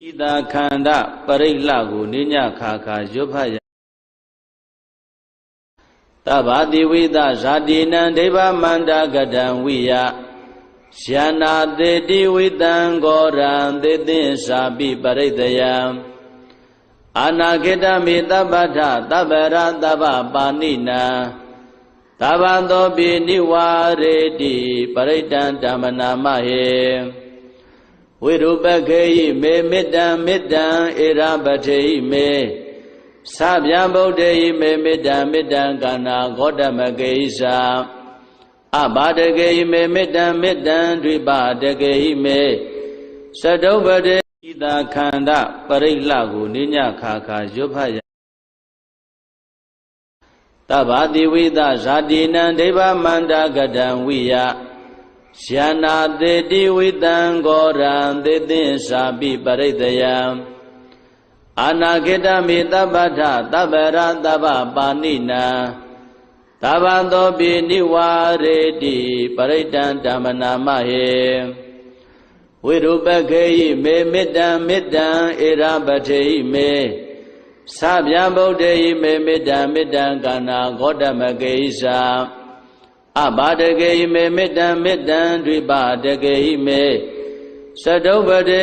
ဣတာခန္ဓာပရိလှကိုနိညခါခါရွတ်ဖတ်ရတဗ္ဗတိဝိသဇာတိနံဒိဗ္ဗမန္တကတံဝိယယနာတေတိဝိတံဂောရံသေသင်္စာပိပရိတယံအာနာခေတမိတပ္ပထတပ္ပရတပ္ပပါဏိနံသဗ္ဗံသောပိနိဝါရေတိပရိတံဓမ္မနာမဟေဝိရုပခေယိမေမေတ္တံမေတ္တံဧရပထေယိမေသဗျံဗုဒ္ဓေယိမေမေတ္တံမေတ္တံကနာဂေါတမကေယိသာအဘာတကေယိမေမေတ္တံမေတ္တံဒွိပါတကေယိမေသတုပတေဣတာခန္ဓာပရိလှကိုနိညခါခါရွတ်ဖတ်ရတဗ္ဗတိဝိသဇာတိနံဒိဗ္ဗမန္တကတံဝိယယနာတေတိဝိတံဂောရံသေသင်္စာပိပရိတယံအာနာခေတမိတပ္ပထတပ္ပရတပ္ပပါဏိနံသဗ္ဗံသောပိနိဝါရေတိပရိတံဓမ္မနာမဟေဝိရုပခေယိမေမေတ္တံမေတ္တံဧရပထေယိမေသဗျံဗုဒ္ဓေယိမေမေတ္တံမေတ္တံကနာဂေါတမကေယိသာအဘာတကေယိမေမေတ္တံမေတ္တံဒွိပါတကေယိမေသတုပတေ